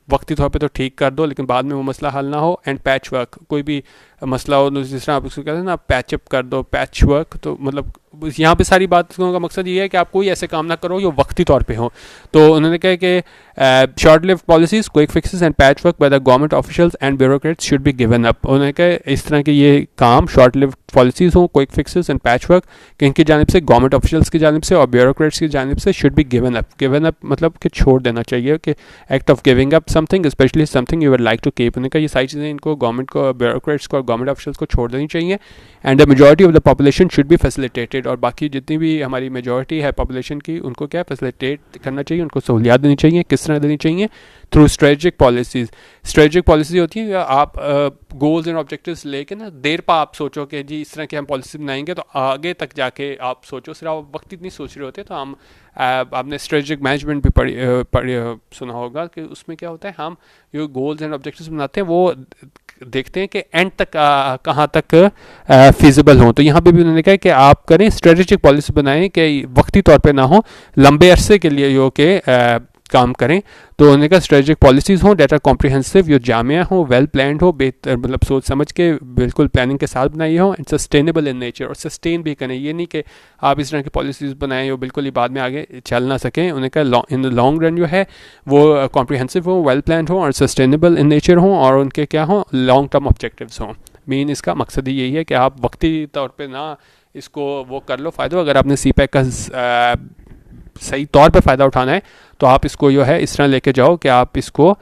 वक्ती तौर पे तो ठीक कर दो लेकिन बाद में वो मसला हल ना हो। एंड पैच वर्क, कोई भी मसला हो जिस तरह आप उसको कहते हैं ना पैचअप कर दो, पैच वर्क, तो मतलब यहाँ पे सारी बातों का मकसद ये है कि आप कोई ऐसे काम ना करो जो वक्ती तौर पे हो। तो उन्होंने कहा कि short lived policies, quick fixes and patch work by the government officials and bureaucrats should be given up. उन्होंने कहा इस तरह के ये काम शॉर्ट लिव्ड पॉलिसीज़ हों, quick fixes and patch work कि इनकी जानिब से, गवर्नमेंट ऑफिशियल्स की जानिब से और ब्यूरोक्रेट्स की जानिब से should be given up. Given up मतलब कि छोड़ देना चाहिए, कि act of giving up something especially something you would like to keep. उन्होंने कहा ये सारी चीज़ें इनको गवर्नमेंट को, ब्यूरोक्रेट्स को और गवर्नमेंट ऑफिशियल्स को छोड़ देनी चाहिए। And the majority of the population should be facilitated, और बाकी जितनी भी हमारी मेजॉरिटी है पॉपुलेशन की उनको क्या फैसिलिटेट करना चाहिए, उनको सहूलियात देनी चाहिए। किस तरह देनी चाहिए? Through strategic policies. Strategic policy होती है आप गोल्स एंड ऑब्जेक्टिव्स लेके ना देर पा आप सोचो कि जी इस तरह की हम पॉलिसी बनाएंगे तो आगे तक जाके आप सोचो, सिर्फ आप वक्त इतनी सोच रहे होते तो हम आपने स्ट्रेटजिक मैनेजमेंट भी पढ़ी सुना होगा कि उसमें क्या होता है, हम जो गोल्स एंड ऑब्जेक्टिव्स बनाते हैं वो देखते हैं कि एंड तक कहाँ तक फिजिबल हो। तो यहाँ पे भी उन्होंने कहा कि आप करें स्ट्रेटजिक पॉलिसी बनाएं कि वक्ती तौर पे ना हो, लंबे अरसे के लिए जो कि काम करें। तो उन्होंने कहा स्ट्रेटेजिक पॉलिसीज़ हों, डेटा कॉम्प्रिहेंसिव, जो जामिया हो, वेल प्लान्ड हो, बेहतर मतलब सोच समझ के बिल्कुल प्लानिंग के साथ बनाई हो, एंड सस्टेनेबल इन नेचर, और सस्टेन भी करें। ये नहीं कि आप इस तरह की पॉलिसीज़ बनाएं जो बिल्कुल ही बाद में आगे चल ना सकें। उन्होंने कहा इन द लॉन्ग रन जो है वो कॉम्प्रिहेंसिव हो, वेल प्लान्ड हो और सस्टेनेबल इन नेचर हों, और उनके क्या हों, लॉन्ग टर्म ऑब्जेक्टिव्स हों। मेन इसका मकसद ही यही है कि आप वक्ती तौर पे ना इसको वो कर लो फ़ायदा। अगर आपने सी पैक का सही तौर पे फ़ायदा उठाना है तो आप इसको जो है इस तरह लेके जाओ कि आप इसको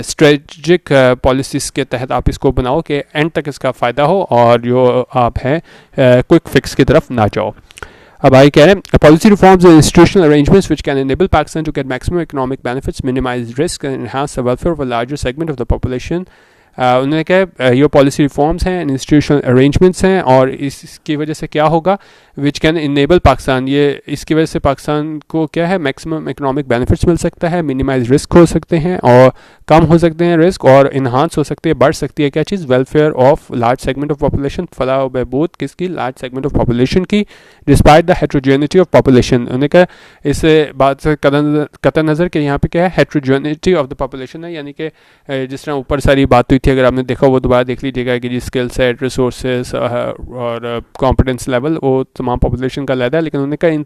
स्ट्रेटजिक पॉलिसीज़ के तहत आप इसको बनाओ कि एंड तक इसका फ़ायदा हो, और जो आप हैं क्विक फिक्स की तरफ ना जाओ। अब आगे कह रहे हैं policy reforms and institutional arrangements which can enable Pakistan to get maximum economic benefits, minimise risk and enhance the welfare of a larger segment of the population. उन्होंने कहा ये पॉलिसी रिफॉर्म्स हैं, इंस्टीट्यूशनल अरेंजमेंट्स हैं, और इसकी वजह से क्या होगा, विच कैन इनेबल पाकिस्तान, ये इसकी वजह से पाकिस्तान को क्या है, मैक्सिमम इकोनॉमिक बेनिफिट्स मिल सकता है, मिनिमाइज रिस्क हो सकते हैं और कम हो सकते हैं रिस्क, और इन्हांस हो सकती है, बढ़ सकती है क्या चीज़, welfare of large segment of population, फलाह बहबूद किसकी, लार्ज सेगमेंट ऑफ पॉपुलेशन की, despite the heterogeneity of population. उन्होंने कहा इस बात से कतई नज़र के यहाँ पे क्या है, हेट्रोजेनिटी ऑफ द पॉपुलेशन है, यानी कि जिस तरह ऊपर सारी बात हुई थी, अगर आपने देखा वो दोबारा देख लीजिएगा कि जी स्किल सेट, रिसोर्सेज और कॉम्पिटेंस लेवल वो तमाम पॉपुलेशन का अलग है। लेकिन उन्होंने कहा इन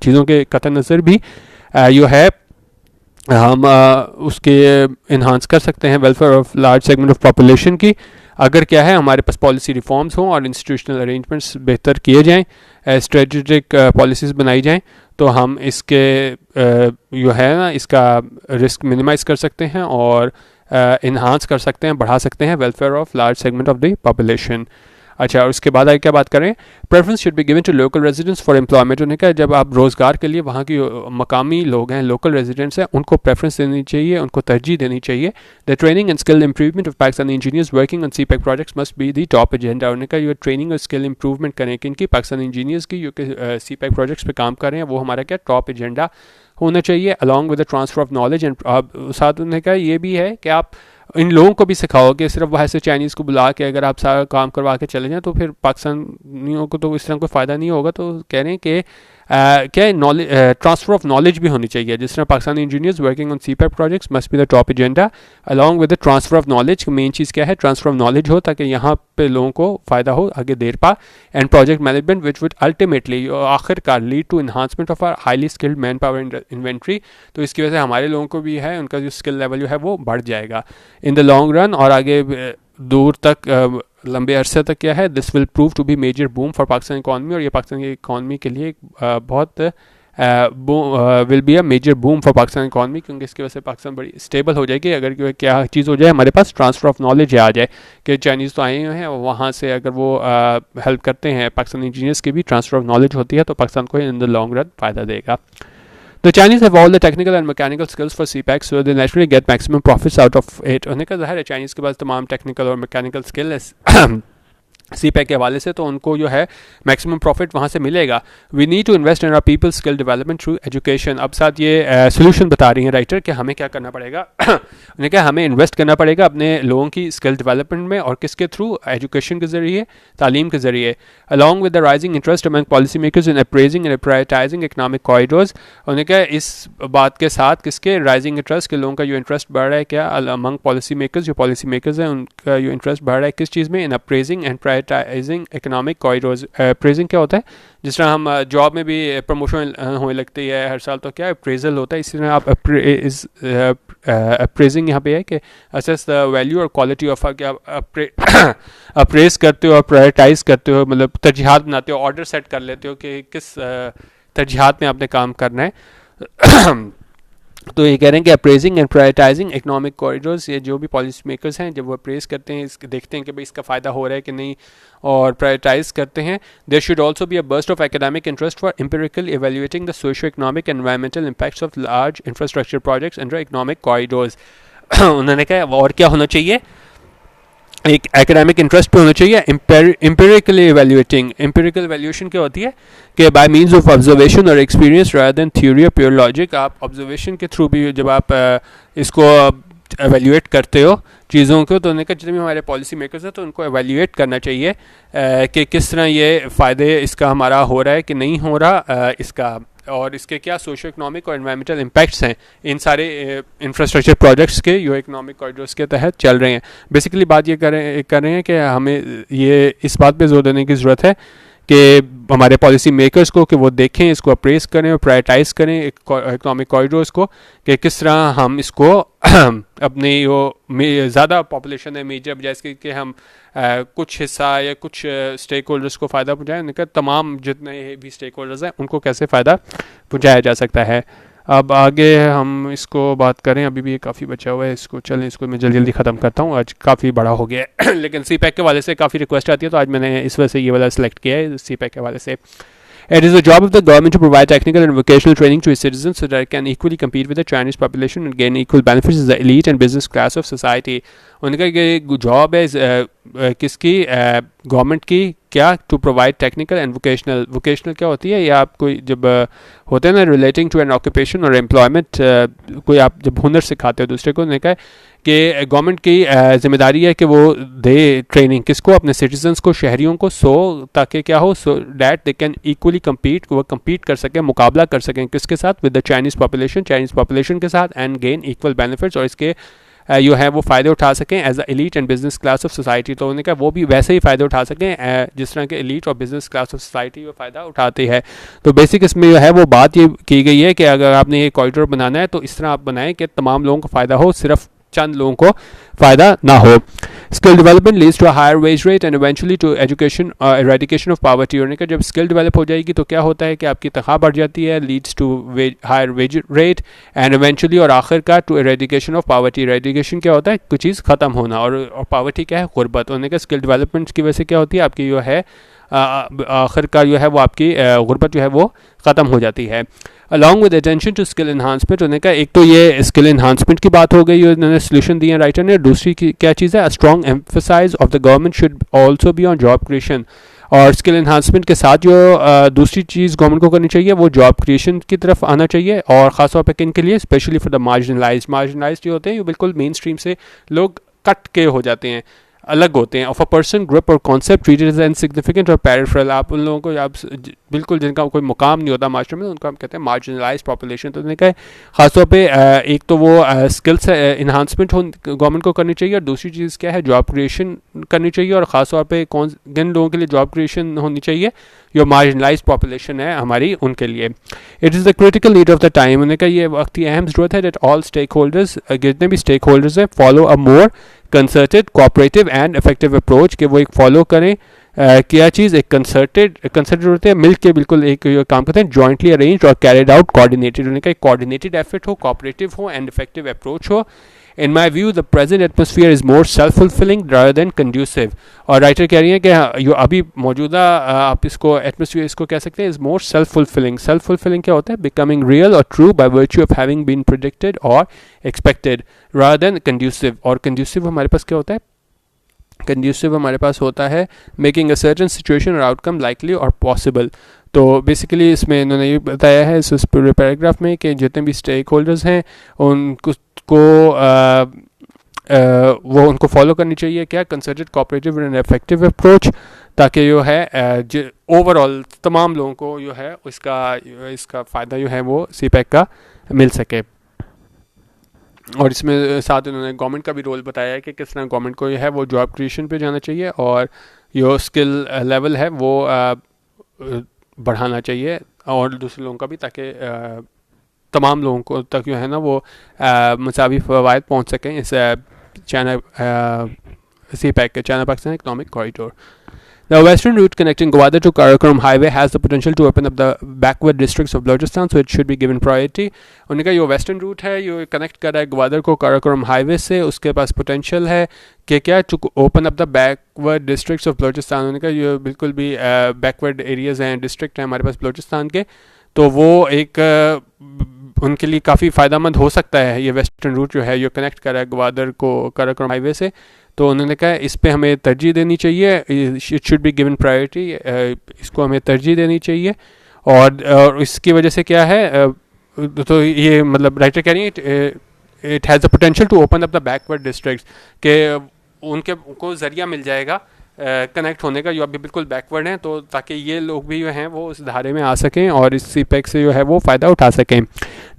चीज़ों के कतई नज़र भी जो है हम उसके इन्हांस कर सकते हैं welfare of large segment of population की, अगर क्या है हमारे पास पॉलिसी रिफॉर्म्स हों और इंस्टीट्यूशनल अरेंजमेंट्स बेहतर किए जाएं, स्ट्रेटेजिक पॉलिसीज़ बनाई जाएं, तो हम इसके जो है ना इसका रिस्क मिनिमाइज़ कर सकते हैं और इन्हांस कर सकते हैं, बढ़ा सकते हैं welfare of large segment of the population. अच्छा, और उसके बाद आगे क्या बात करें, preference should be given to local residents for employment. उन्होंने कहा जब आप रोज़गार के लिए वहाँ की मकामी लोग हैं, लोकल रेजिडेंट्स हैं, उनको प्रेफरेंस देनी चाहिए, उनको तरजीह देनी चाहिए। The training and skill improvement of Pakistani engineers working on CPEC projects must be the top agenda. उन्होंने कहा ये ट्रेनिंग और स्किल इंप्रूवमेंट करें कि इनकी पाकिस्तानी इंजीनियर्स की जो कि सी पैक प्रोजेक्ट्स पे काम कर रहे हैं वो हमारा क्या टॉप एजेंडा होना चाहिए, along with the transfer of knowledge. And साथ उन्होंने कहा ये भी है कि आप इन लोगों को भी सिखाओ कि सिर्फ वहाँ से चाइनीज़ को बुला के अगर आप सारा काम करवा के चले जाएं तो फिर पाकिस्तानियों को तो इस तरह कोई फ़ायदा नहीं होगा। तो कह रहे हैं कि क्या नॉलेज ट्रांसफ़र ऑफ नॉलेज भी होनी चाहिए, जिस तरह Pakistani engineers working on CPEC projects must be the top agenda along with the transfer of knowledge. Main चीज़ क्या है, ट्रांसफ़र ऑफ नॉलेज हो ताकि यहाँ पे लोगों को फ़ायदा हो आगे देर पा। And project management which would ultimately आखिरकार lead to enhancement of our highly skilled manpower inventory. तो इसकी वजह से हमारे लोगों को भी है उनका जो स्किल लेवल जो है वो बढ़ जाएगा इन द लॉन्ग रन, और आगे दूर तक लंबे अरसे तक क्या है, this will prove to be major boom for Pakistan economy. और ये पाकिस्तान की इकॉनमी के लिए बहुत will be a major boom for Pakistan economy, क्योंकि इसकी वजह से पाकिस्तान बड़ी स्टेबल हो जाएगी। अगर क्या चीज़ हो जाए, हमारे पास ट्रांसफ़र ऑफ नॉलेज आ जाए कि चाइनीज़ तो आए हुए हैं, वहाँ से अगर वो हेल्प करते हैं पाकिस्तानी इंजीनियर्स की भी ट्रांसफ़र ऑफ नॉलेज होती है, तो पाकिस्तान को इन द लॉन्ग रन फ़ायदा देगा। The Chinese have all the technical and mechanical skills for CPEC, so they naturally get maximum profits out of it. उन्हें कहा जाहिर है चाइनीज़ के पास तमाम टेक्निकल और मैकेनिकल स्किल है सी पैक के हवाले से, तो उनको जो है मैक्सिमम प्रॉफिट वहाँ से मिलेगा। We need to invest in our people skill development through education. अब साथ ये सोल्यूशन बता रही हैं राइटर कि हमें क्या करना पड़ेगा उन्हें क्या हमें इन्वेस्ट करना पड़ेगा अपने लोगों की स्किल डेवलपमेंट में, और किसके थ्रू, एजुकेशन के ज़रिए, तालीम के ज़रिए। Along with the rising interest among policy makers in appraising and prioritising economic corridors. उन्हें क्या इस बात के साथ किसके राइजिंग इंटरेस्ट के लोगों का जो इंटरेस्ट बढ़ रहा है क्या अमंग पॉलिसी मेकर्स, जो पॉलिसी मेकर्स हैं उनका जो इंटरेस्ट बढ़ रहा है किस चीज़ में, in appraising and prioritising economic corridors. Appraising क्या होता है, जिस तरह हम जॉब में भी प्रमोशन होने लगती है हर साल, तो क्या अप्रेजल होता है, इसी तरह आप अप्रेजिंग यहाँ पे है कि असेस द वैल्यू और क्वालिटी ऑफ क्या अप्रेज करते हो और प्रायोरिटाइज करते हो, मतलब तरजीहात बनाते हो, ऑर्डर सेट कर लेते हो कि किस तरजीहात में आपने काम करना है तो ये कह रहे हैं कि appraising and prioritising economic corridors, ये जो भी पॉलिसी मेकर्स हैं जब वो अप्रेज करते हैं, देखते हैं कि भाई इसका फ़ायदा हो रहा है कि नहीं, और प्रायोरिटाइज करते हैं। There should also be a burst of academic interest for empirical evaluating the socio economic and environmental impacts of large infrastructure projects under economic corridors. उन्होंने कहा और क्या होना चाहिए, एक एकेडमिक इंटरेस्ट पे होना चाहिए, एम्पिरिकली एवेल्युएटिंग। एम्पिरिकल एवेल्यूएशन क्या होती है कि बाय मींस ऑफ ऑब्जर्वेशन और एक्सपीरियंस रादर देन थ्योरी और प्योर लॉजिक। आप ऑब्जर्वेशन के थ्रू भी जब आप इसको एवेल्यूएट करते हो चीज़ों को, तो उन्होंने कहा जितने भी हमारे पॉलिसी मेकर्स हैं तो उनको एवेल्यूएट करना चाहिए कि किस तरह ये फ़ायदे इसका हमारा हो रहा है कि नहीं हो रहा, इसका और इसके क्या सोशो इकोनॉमिक और एनवायरमेंटल इम्पैक्ट्स हैं इन सारे इंफ्रास्ट्रक्चर प्रोजेक्ट्स के जो इकोनॉमिक कॉरिडोर्स के तहत चल रहे हैं। बेसिकली बात ये कर रहे हैं कि हमें ये इस बात पे जोर देने की ज़रूरत है कि हमारे पॉलिसी मेकर्स को कि वो देखें, इसको अप्रेस करें और प्रायोरिटाइज करें इकोनॉमिक कॉरिडोर्स को कि किस तरह हम इसको अपने जो ज़्यादा पॉपुलेशन है मेजर बजाय इसके कि हम कुछ हिस्सा या कुछ स्टेक होल्डर्स को फ़ायदा पहुँचाएं, उनका तमाम जितने भी स्टेक होल्डर्स हैं उनको कैसे फ़ायदा पहुँचाया जा सकता है। अब आगे हम इसको बात करें, अभी भी ये काफ़ी बचा हुआ है, इसको चलें इसको मैं जल्दी जल्दी ख़त्म करता हूँ, आज काफ़ी बड़ा हो गया है लेकिन सी पैक के वाले से काफ़ी रिक्वेस्ट आती है तो आज मैंने इस वजह से ये वाला सेलेक्ट किया है सी पैक के वाले से। It is the job of the government to provide technical and vocational training to its citizens so that it can equally compete with the Chinese population and gain equal benefits as the elite and business class of society. उनका ये job है किसकी, government की, क्या, to provide technical and vocational क्या होती है, या आप कोई जब होते हैं ना रिलेटिंग टू एन ऑक्यूपेशन और एम्प्लॉयमेंट, कोई आप जब हुनर सिखाते हो दूसरे को, उन्होंने कहा कि गवर्नमेंट की जिम्मेदारी है कि वो दे ट्रेनिंग किसको, अपने सिटीजन्स को, शहरियों को, ताकि क्या हो, so that they can equally compete, वो कम्पीट कर सकें, मुकाबला कर सकें किसके साथ, विद द चाइनीज़ पॉपुलेशन के साथ, एंड गेन इक्वल बेनिफिट्स, और इसके जो है वो फ़ायदे उठा सकें as a elite and business class of society. तो उन्होंने कहा वो भी वैसे ही फ़ायदे उठा सकें जिस तरह के एलीट और बिजनेस क्लास ऑफ सोसाइटी वो फ़ायदा उठाती है। तो बेसिक इसमें जो है वो बात ये की गई है कि अगर आपने ये कॉरिडोर बनाना है तो इस तरह आप बनाएं कि तमाम लोगों को फ़ायदा हो, सिर्फ चंद लोगों को फ़ायदा ना हो। Skill development leads to a higher wage rate and eventually to education eradication of poverty. होने का जब स्किल डेवलप हो जाएगी तो क्या होता है कि आपकी तनख्वाह बढ़ जाती है, leads to higher wage rate and eventually और आखिरकार to eradication of poverty. Eradication क्या होता है, कुछ चीज़ ख़त्म होना, और पॉवर्टी क्या है, गुर्बत। होने का स्किल डेवलपमेंट की वजह से क्या होती है, आपकी जो है आखिरकार जो है वो आपकी गुर्बत जो है वो ख़त्म हो जाती है। Along with attention to skill enhancement, उन्होंने कहा एक तो ये स्किल इन्हांसमेंट की बात हो गई, उन्होंने सोल्यूशन दिए राइटर ने। दूसरी क्या चीज़ है, a strong emphasize of the government should also be on job creation. और स्किल इन्हांसमेंट के साथ जो दूसरी चीज़ गवर्नमेंट को करनी चाहिए वो जॉब क्रिएशन की तरफ आना चाहिए, और ख़ासतौर पर किन के लिए, स्पेशली फॉर द मार्जिनलाइज्ड जो होते हैं, ये बिल्कुल मेन स्ट्रीम से लोग कट के हो जाते हैं, अलग होते हैं, ऑफ अ पर्सन, ग्रुप और कॉन्सेप्ट ट्रीटेड एज इनसिग्निफिकेंट और पेरिफेरल। आप उन लोगों को आप बिल्कुल जिनका कोई मुकाम नहीं होता मास्टर में, उनको हम कहते हैं मार्जिनलाइज पॉपुलेशन। तो उन्होंने कहा खासतौर पे एक तो वो स्किल्स इन्हांसमेंट गवर्नमेंट को करनी चाहिए, और दूसरी चीज़ क्या है, जॉब क्रिएशन करनी चाहिए, और ख़ासतौर पे किन लोगों के लिए जॉब क्रिएशन होनी चाहिए, जो मार्जिनलाइज पॉपुलेशन है हमारी, उनके लिए। It is the critical need of the time. उन्होंने कहा ये वक्त की अहम ज़रूरत है दैट ऑल स्टेक होल्डर्स, जितने भी स्टेक होल्डर्स हैं, follow a more concerted, cooperative and effective approach, कि वो एक फॉलो करें क्या चीज़, एक कंसर्टेड होते हैं, मिल के बिल्कुल एक काम करते हैं, जॉइंटली अरेंज और कैरिड आउट कोऑर्डिनेटेड। उन्होंने कहा कोऑर्डिनेटेड एफर्ट हो, कोऑपरेटिव हो एंड इफेक्टिव अप्रोच हो। In my view, the present atmosphere is more self-fulfilling rather than conducive. और राइटर कह रही हैं कि जो अभी मौजूदा आप इसको एटमोसफियर इसको कह सकते हैं इज मोर सेल्फ फुलफिलिंग क्या होता है, बिकमिंग रियल और true by virtue of having been predicted और एक्सपेक्टेड रादर देन कंड्यूसिव। और कंड्यूसिव हमारे पास क्या होता है, कंड्यूसिव हमारे पास होता है मेकिंग अ सर्टेन सिचुएशन और आउटकम लाइकली और पॉसिबल। तो बेसिकली इसमें इन्होंने ये बताया है इस पूरे पैराग्राफ में कि जितने भी स्टेक होल्डर्स हैं उनको वो उनको फॉलो करनी चाहिए क्या, concerted, cooperative and effective approach, ताकि जो है ओवरऑल तमाम लोगों को जो है इसका फ़ायदा जो है वो सी पैक का मिल सके। और इसमें साथ उन्होंने गवर्नमेंट का भी रोल बताया है कि किस तरह गवर्नमेंट को जो है वो जॉब क्रिएशन पे जाना चाहिए और जो स्किल लेवल है वो बढ़ाना चाहिए, और दूसरे लोगों का भी, ताकि तमाम लोगों को तक जो है ना वो मसावी फ़वाइद पहुँच सकें इस चाइना सी पैक के, China Pakistan economic corridor. The western route connecting Gwadar to Karakoram highway has the potential to open up the backward districts of Balochistan, so it should be given priority. उनका जो वेस्टर्न रूट है ये connect कर रहा है ग्वादर को Karakoram highway से, उसके पास पोटेंशियल है कि क्या open up the backward districts of Balochistan. उनका ये बिल्कुल भी बैकवर्ड एरियाज़ हैं, डिस्ट्रिक्ट हैं हमारे पास बलोचिस्तान के, तो वो एक उनके लिए काफ़ी फ़ायदेमंद हो सकता है ये वेस्टर्न रूट जो है ये कनेक्ट कर रहा है ग्वादर को काराकोरम हाईवे से। तो उन्होंने कहा इस पे हमें तरजीह देनी चाहिए, it should be given priority, इसको हमें तरजीह देनी चाहिए। और इसकी वजह से क्या है, तो ये मतलब राइटर कह रही है it has the potential to open up the backward districts, के उनको ज़रिया मिल जाएगा कनेक्ट होने का, जो अभी बिल्कुल बैकवर्ड हैं, तो ताकि ये लोग भी जो हैं वो उस धारे में आ सकें और इस सीपेक से जो है वो फ़ायदा उठा सकें.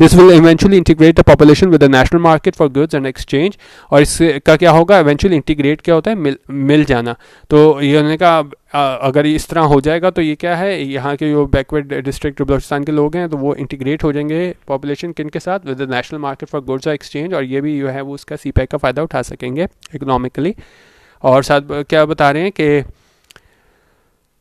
This will eventually integrate the population with the national market for goods and exchange. और इसका क्या होगा, इवेंचुअली इंटीग्रेट क्या होता है, मिल जाना. तो ये होने का अगर इस तरह हो जाएगा तो ये क्या है, यहाँ के जो बैकवर्ड डिस्ट्रिक्ट बलूचिस्तान के लोग हैं तो वो इंटीग्रेट हो जाएंगे पॉपुलेशन किन के साथ, with the national market for goods और एक्सचेंज. और ये भी जो है वो उसका सीपेक का फ़ायदा उठा सकेंगे इकोनॉमिकली. और साथ क्या बता रहे हैं कि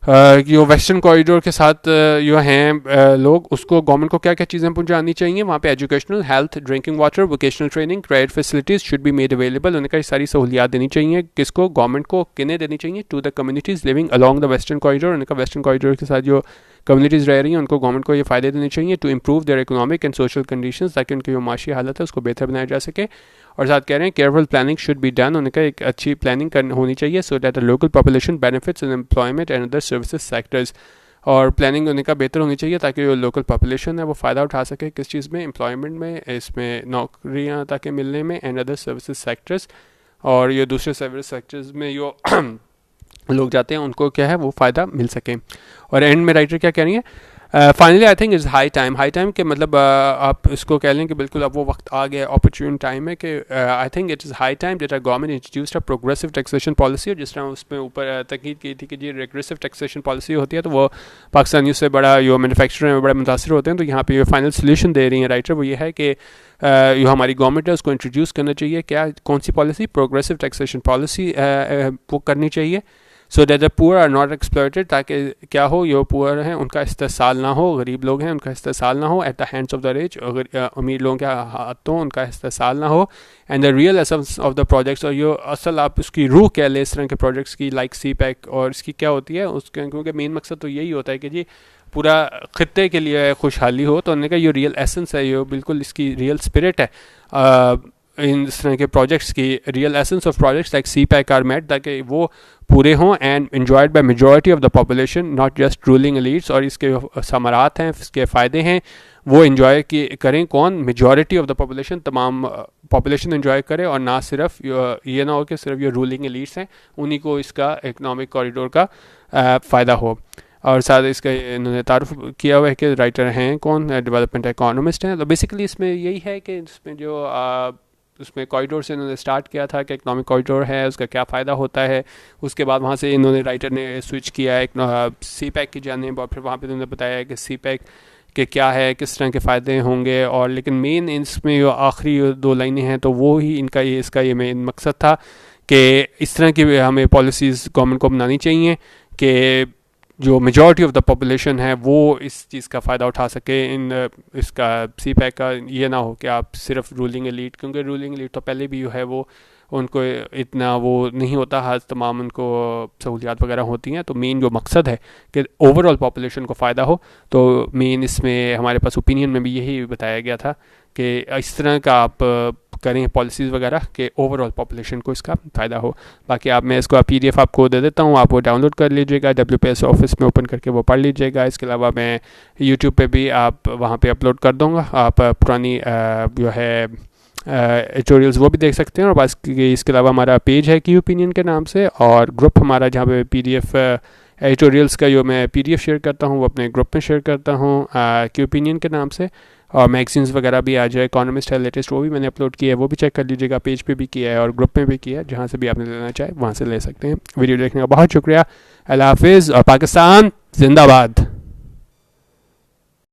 जो वेस्टर्न कॉरिडोर के साथ जो हैं लोग, उसको गवर्नमेंट को क्या क्या चीज़ें पहुंचानी चाहिए वहाँ पे, educational, health, drinking water, vocational training, credit facilities should be made available. उन्हें सारी सहूलियात देनी चाहिए. किसको, गवर्नमेंट को. किन्हें देनी चाहिए, to the communities living along the western corridor. उनका वेस्टर्न कॉरिडोर के साथ जो कम्युनिटीज़ रह रही हैं उनको गवर्नमेंट को ये फ़ायदे देने चाहिए. To improve their economic and social conditions, ताकि उनकी जो माशी हालत है उसको बेहतर बनाया जा सके. और साथ कह रहे हैं careful planning should be done. उनका एक अच्छी प्लानिंग होनी चाहिए, so that the local population benefits in employment and other services sectors. और प्लानिंग उनका बेहतर होनी चाहिए ताकि जो लोकल पॉपुलेशन है वो फ़ायदा उठा सके किस चीज़ में, एम्प्लॉयमेंट में, इसमें नौकरियाँ ताकि मिलने में, एंड अदर सर्विसेज सेक्टर्स. और ये दूसरे सर्विस सेक्टर्स में जो लोग जाते हैं उनको क्या है वो फ़ायदा मिल सके. और एंड में राइटर क्या कह रही है, finally I think is high time के मतलब आप इसको कह लें कि बिल्कुल अब वो वक्त आ गया, अपॉर्चुन टाइम है कि I think it is high time that our government introduced a progressive taxation policy. और जिस तरह उसमें ऊपर तकीद की थी कि जी रेग्रेसिव टैक्सेशन पॉलिसी होती है तो वो पाकिस्तानी उससे बड़ा जो मैन्युफैक्चरर हैं बड़ा मुतासर होते हैं. तो यहाँ पे फाइनल सोल्यूशन दे रही हैं राइटर, वो ये है कि जो हमारी गवर्नमेंट है उसको इंट्रोड्यूस करना चाहिए. क्या, कौन सी पॉलिसी, प्रोग्रेसिव टैक्सेशन पॉलिसी वो करनी चाहिए, so that the poor are not exploited. ताकि क्या हो, जो पुअर हैं उनका इस्तेसाल ना हो, गरीब लोग हैं उनका इस्तेसाल ना हो at the hands of the rich. अगर अमीर लोगों के हाथों उनका इस्तेसाल ना हो. And the real essence of the projects, और जो असल आप उसकी रूह कह लें इस तरह के प्रोजेक्ट्स की, लाइक सी पैक, और इसकी क्या होती है उसके, क्योंकि मेन मकसद तो यही होता है कि जी पूरा खत्ते के लिए खुशहाली हो. तो उन्होंने कहा ये रियल एसेंस है, ये बिल्कुल इसकी रियल स्पिरिट है इन इस तरह के प्रोजेक्ट्स की. Real essence of projects like CPEC are met, ताकि वो पूरे हों and enjoyed by majority of the population, not just ruling elites. और इसके समारात हैं, इसके फ़ायदे हैं, वो इन्जॉय करें कौन, मेजॉरिटी ऑफ द पॉपुलेशन, तमाम पॉपुलेशन इन्जॉय करे. और ना सिर्फ ये ना हो कि सिर्फ ये रूलिंग एलीट्स हैं उन्हीं को इसका इकनॉमिक कॉरिडोर का फ़ायदा हो. और साथ इसका इन्होंने तारुफ किया हुआ है कि राइटर हैं कौन, डेवलपमेंट इकोनॉमिस्ट हैं. तो बेसिकली इसमें यही है कि इसमें जो उसमें कॉरिडोर से इन्होंने स्टार्ट किया था कि इकनॉमिक कॉरिडोर है उसका क्या फ़ायदा होता है. उसके बाद वहाँ से इन्होंने राइटर ने स्विच किया एक सी पैक की जानिब, और फिर वहाँ पे इन्होंने बताया कि सी पैक के क्या है, किस तरह के फ़ायदे होंगे. और लेकिन मेन इसमें जो आखिरी 2 लाइनें हैं तो वो ही इनका ये इसका ये मेन मकसद था कि इस तरह की हमें पॉलिसीज़ गवर्नमेंट को बनानी चाहिए कि जो मेजॉरिटी ऑफ द पॉपुलेशन है वो इस चीज़ का फ़ायदा उठा सके. इन इसका सी पैक का ये ना हो कि आप सिर्फ रूलिंग एलीट, क्योंकि रूलिंग एलीट तो पहले भी है वो उनको इतना वो नहीं होता, हर तमाम उनको सहूलियात वगैरह होती हैं. तो मेन जो मकसद है कि ओवरऑल पॉपुलेशन को फ़ायदा हो. तो मेन इसमें हमारे पास ओपिनियन में भी यही बताया गया था कि इस तरह का आप करें पॉलिसीज़ वगैरह के ओवरऑल पॉपुलेशन को इसका फ़ायदा हो. बाकी आप मैं इसको PDF आपको दे देता हूँ, आप वो डाउनलोड कर लीजिएगा, WPS ऑफिस में ओपन करके वो पढ़ लीजिएगा. इसके अलावा मैं YouTube पे भी आप वहाँ पे अपलोड कर दूँगा, आप पुरानी जो है एडिटोरियल्स वो भी देख सकते हैं. और बस इसके अलावा हमारा पेज है की ओपिनियन के नाम से, और ग्रुप हमारा जहाँ पे PDF एडिटोरियल्स का जो मैं PDF शेयर करता हूँ वो अपने ग्रुप में शेयर करता हूँ की ओपिनियन के नाम से. और मैगजीन्स वगैरह भी आ जाए, इकोनॉमिस्ट है लेटेस्ट, वो भी मैंने अपलोड किया है, वो भी चेक कर लीजिएगा. पेज पे भी किया है और ग्रुप में भी किया है, जहाँ से भी आपने लेना चाहे वहाँ से ले सकते हैं. वीडियो देखने का बहुत शुक्रिया. अल्लाह हाफिज़ और पाकिस्तान जिंदाबाद.